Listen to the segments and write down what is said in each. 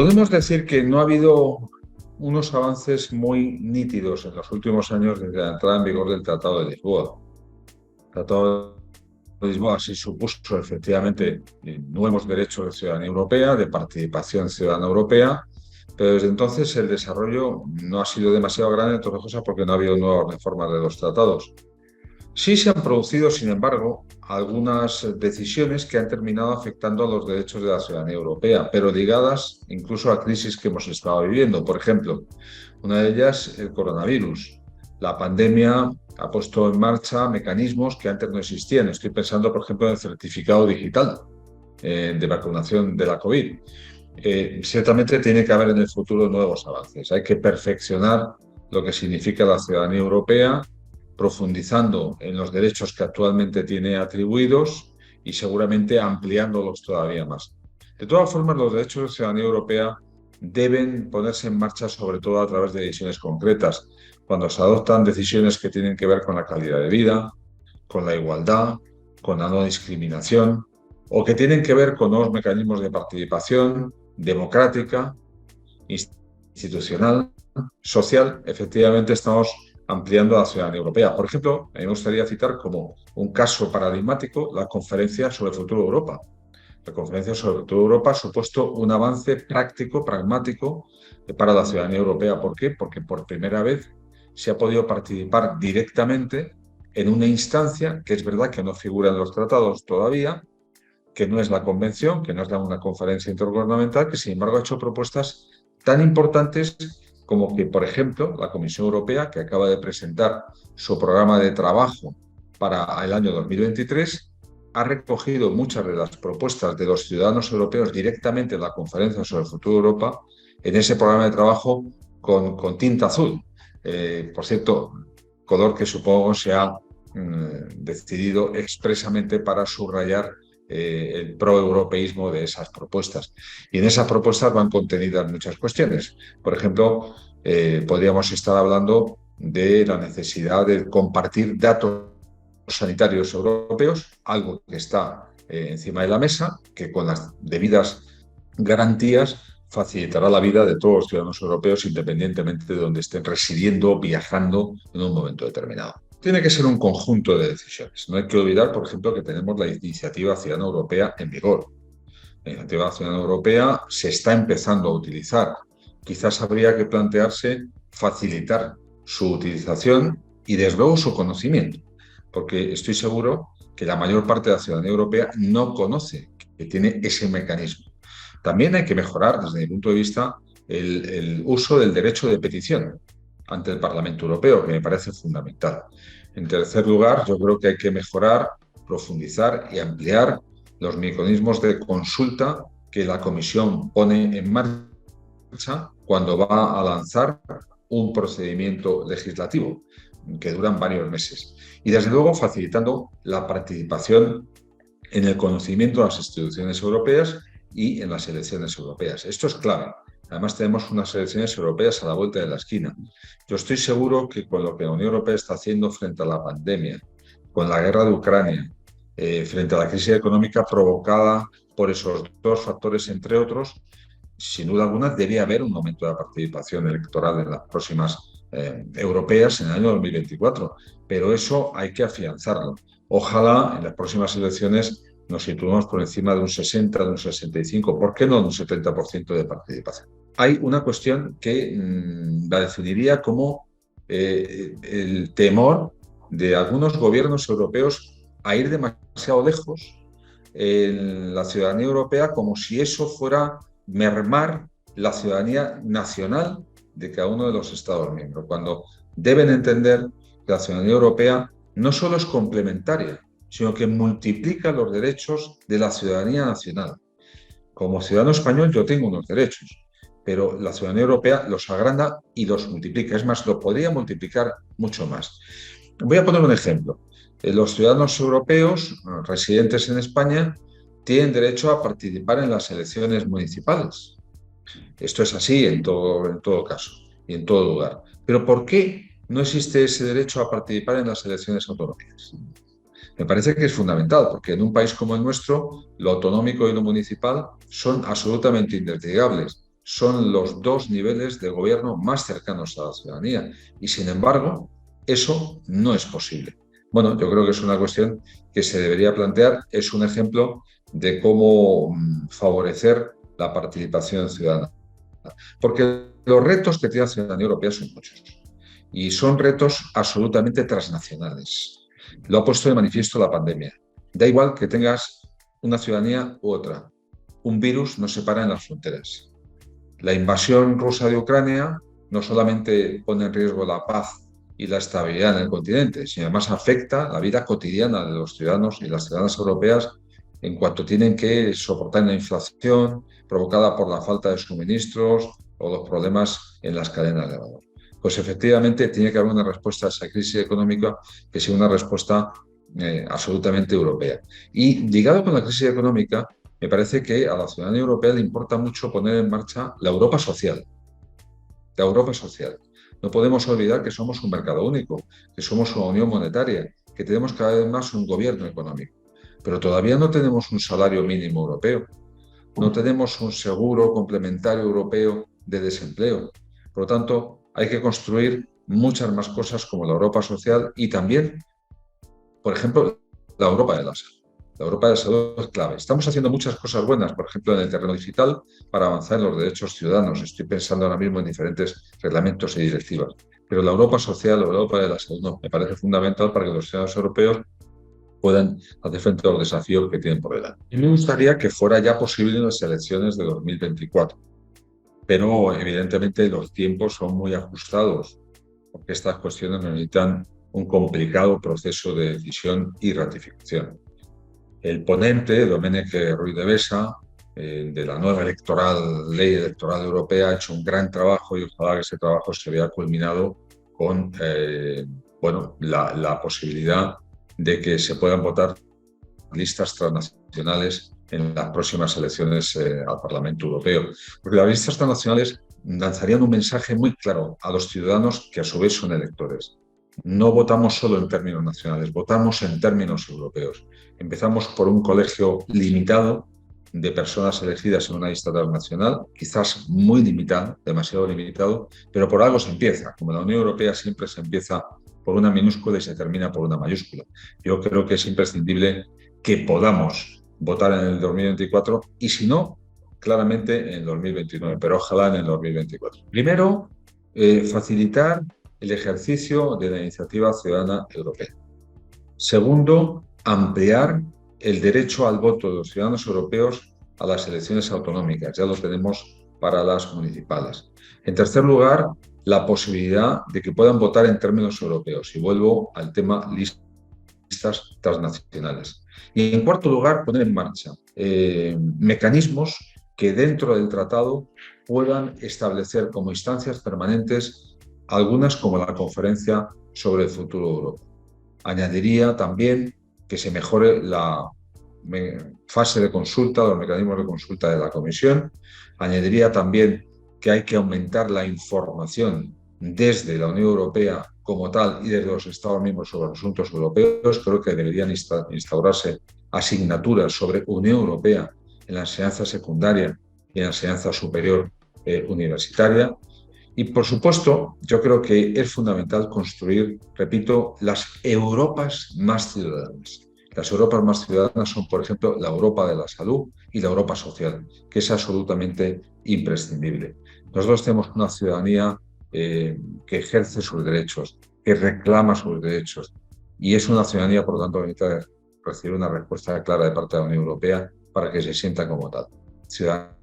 Podemos decir que no ha habido unos avances muy nítidos en los últimos años desde la entrada en vigor del Tratado de Lisboa. El Tratado de Lisboa sí supuso efectivamente nuevos derechos de ciudadanía europea, de participación ciudadana europea, pero desde entonces el desarrollo no ha sido demasiado grande, entre otras cosas porque no ha habido nuevas reformas de los tratados. Sí se han producido, sin embargo, algunas decisiones que han terminado afectando a los derechos de la ciudadanía europea, pero ligadas incluso a crisis que hemos estado viviendo. Por ejemplo, una de ellas, el coronavirus. La pandemia ha puesto en marcha mecanismos que antes no existían. Estoy pensando, por ejemplo, en el certificado digital de vacunación de la COVID. Ciertamente tiene que haber en el futuro nuevos avances. Hay que perfeccionar lo que significa la ciudadanía europea, profundizando en los derechos que actualmente tiene atribuidos y seguramente ampliándolos todavía más. De todas formas, los derechos de ciudadanía europea deben ponerse en marcha sobre todo a través de decisiones concretas, cuando se adoptan decisiones que tienen que ver con la calidad de vida, con la igualdad, con la no discriminación, o que tienen que ver con nuevos mecanismos de participación democrática, institucional, social. Efectivamente, estamos ampliando la ciudadanía europea. Por ejemplo, a mí me gustaría citar como un caso paradigmático la Conferencia sobre el Futuro de Europa. La Conferencia sobre el Futuro de Europa ha supuesto un avance práctico, pragmático para la ciudadanía europea. ¿Por qué? Porque por primera vez se ha podido participar directamente en una instancia que es verdad que no figura en los tratados todavía, que no es la convención, que no es una conferencia intergubernamental, que sin embargo ha hecho propuestas tan importantes como que, por ejemplo, la Comisión Europea, que acaba de presentar su programa de trabajo para el año 2023, ha recogido muchas de las propuestas de los ciudadanos europeos directamente en la Conferencia sobre el Futuro de Europa, en ese programa de trabajo con tinta azul. Por cierto, color que supongo se ha decidido expresamente para subrayar el proeuropeísmo de esas propuestas. Y en esas propuestas van contenidas muchas cuestiones. Por ejemplo, podríamos estar hablando de la necesidad de compartir datos sanitarios europeos, algo que está encima de la mesa, que con las debidas garantías facilitará la vida de todos los ciudadanos europeos independientemente de donde estén residiendo o viajando en un momento determinado. Tiene que ser un conjunto de decisiones. No hay que olvidar, por ejemplo, que tenemos la Iniciativa Ciudadana Europea en vigor. La Iniciativa Ciudadana Europea se está empezando a utilizar. Quizás habría que plantearse facilitar su utilización y, desde luego, su conocimiento, porque estoy seguro que la mayor parte de la ciudadanía europea no conoce que tiene ese mecanismo. También hay que mejorar, desde mi punto de vista, el uso del derecho de petición ante el Parlamento Europeo, que me parece fundamental. En tercer lugar, yo creo que hay que mejorar, profundizar y ampliar los mecanismos de consulta que la Comisión pone en marcha cuando va a lanzar un procedimiento legislativo que duran varios meses. Y desde luego facilitando la participación en el conocimiento de las instituciones europeas y en las elecciones europeas. Esto es clave. Además, tenemos unas elecciones europeas a la vuelta de la esquina. Yo estoy seguro que con lo que la Unión Europea está haciendo frente a la pandemia, con la guerra de Ucrania, frente a la crisis económica provocada por esos dos factores, entre otros, sin duda alguna debe haber un aumento de la participación electoral en las próximas europeas en el año 2024. Pero eso hay que afianzarlo. Ojalá en las próximas elecciones nos situemos por encima de un 60, de un 65, ¿por qué no de un 70% de participación? Hay una cuestión que la definiría como el temor de algunos gobiernos europeos a ir demasiado lejos en la ciudadanía europea, como si eso fuera mermar la ciudadanía nacional de cada uno de los Estados miembros, cuando deben entender que la ciudadanía europea no solo es complementaria, sino que multiplica los derechos de la ciudadanía nacional. Como ciudadano español yo tengo unos derechos, pero la ciudadanía europea los agranda y los multiplica. Es más, lo podría multiplicar mucho más. Voy a poner un ejemplo. Los ciudadanos europeos residentes en España tienen derecho a participar en las elecciones municipales. Esto es así en todo caso y en todo lugar. Pero ¿por qué no existe ese derecho a participar en las elecciones autonómicas? Me parece que es fundamental, porque en un país como el nuestro, lo autonómico y lo municipal son absolutamente interligables. son los dos niveles de gobierno más cercanos a la ciudadanía y, sin embargo, eso no es posible. Bueno, yo creo que es una cuestión que se debería plantear, es un ejemplo de cómo favorecer la participación ciudadana. Porque los retos que tiene la ciudadanía europea son muchos y son retos absolutamente transnacionales. Lo ha puesto de manifiesto la pandemia. Da igual que tengas una ciudadanía u otra. Un virus nos separa en las fronteras. La invasión rusa de Ucrania no solamente pone en riesgo la paz y la estabilidad en el continente, sino además afecta la vida cotidiana de los ciudadanos y las ciudadanas europeas en cuanto tienen que soportar la inflación provocada por la falta de suministros o los problemas en las cadenas de valor. Pues efectivamente tiene que haber una respuesta a esa crisis económica que sea una respuesta absolutamente europea. Y ligado con la crisis económica, me parece que a la ciudadanía europea le importa mucho poner en marcha la Europa social. La Europa social. No podemos olvidar que somos un mercado único, que somos una unión monetaria, que tenemos cada vez más un gobierno económico. Pero todavía no tenemos un salario mínimo europeo, no tenemos un seguro complementario europeo de desempleo. Por lo tanto, hay que construir muchas más cosas como la Europa social y también, por ejemplo, la Europa de la salud. La Europa de la salud es clave. Estamos haciendo muchas cosas buenas, por ejemplo, en el terreno digital, para avanzar en los derechos ciudadanos. Estoy pensando ahora mismo en diferentes reglamentos y directivas. Pero la Europa social, la Europa de la salud, no, me parece fundamental para que los ciudadanos europeos puedan hacer frente a los desafíos que tienen por delante. Y me gustaría que fuera ya posible en las elecciones de 2024. Pero evidentemente los tiempos son muy ajustados, porque estas cuestiones necesitan un complicado proceso de decisión y ratificación. El ponente, Domènech Ruiz de Besa, de la nueva ley electoral europea, ha hecho un gran trabajo y ojalá que ese trabajo se vea culminado con la posibilidad de que se puedan votar listas transnacionales en las próximas elecciones al Parlamento Europeo. Porque las listas transnacionales lanzarían un mensaje muy claro a los ciudadanos que a su vez son electores. No votamos solo en términos nacionales, votamos en términos europeos. Empezamos por un colegio limitado de personas elegidas en una lista transnacional, quizás muy limitado, demasiado limitado, pero por algo se empieza. Como la Unión Europea siempre se empieza por una minúscula y se termina por una mayúscula. Yo creo que es imprescindible que podamos votar en el 2024 y si no, claramente en el 2029, pero ojalá en el 2024. Primero, facilitar el ejercicio de la iniciativa ciudadana europea. Segundo, ampliar el derecho al voto de los ciudadanos europeos a las elecciones autonómicas. Ya lo tenemos para las municipales. En tercer lugar, la posibilidad de que puedan votar en términos europeos. Y vuelvo al tema listas transnacionales. Y en cuarto lugar, poner en marcha mecanismos que dentro del tratado puedan establecer como instancias permanentes algunas como la Conferencia sobre el Futuro de Europa. Añadiría también que se mejore la fase de consulta, los mecanismos de consulta de la Comisión. Añadiría también que hay que aumentar la información desde la Unión Europea como tal y desde los Estados miembros sobre los asuntos europeos. Creo que deberían instaurarse asignaturas sobre Unión Europea en la enseñanza secundaria y en la enseñanza superior universitaria. Y, por supuesto, yo creo que es fundamental construir, repito, las Europas más ciudadanas. Las Europas más ciudadanas son, por ejemplo, la Europa de la salud y la Europa social, que es absolutamente imprescindible. Nosotros tenemos una ciudadanía que ejerce sus derechos, que reclama sus derechos, y es una ciudadanía, por lo tanto, que necesita recibir una respuesta clara de parte de la Unión Europea para que se sienta como tal. Ciudadanía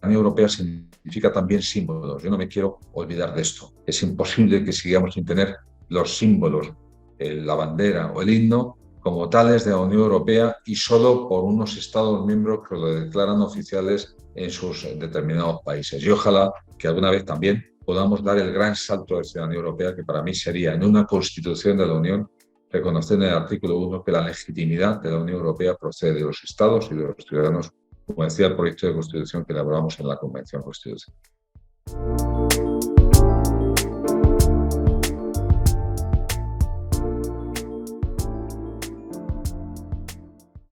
europea significa también símbolos. Yo no me quiero olvidar de esto. Es imposible que sigamos sin tener los símbolos, la bandera o el himno, como tales de la Unión Europea y solo por unos Estados miembros que lo declaran oficiales en sus determinados países. Y ojalá que alguna vez también podamos dar el gran salto de ciudadanía europea, que para mí sería en una Constitución de la Unión reconocer en el artículo 1 que la legitimidad de la Unión Europea procede de los Estados y de los ciudadanos, como decía el proyecto de Constitución que elaboramos en la Convención Constitucional.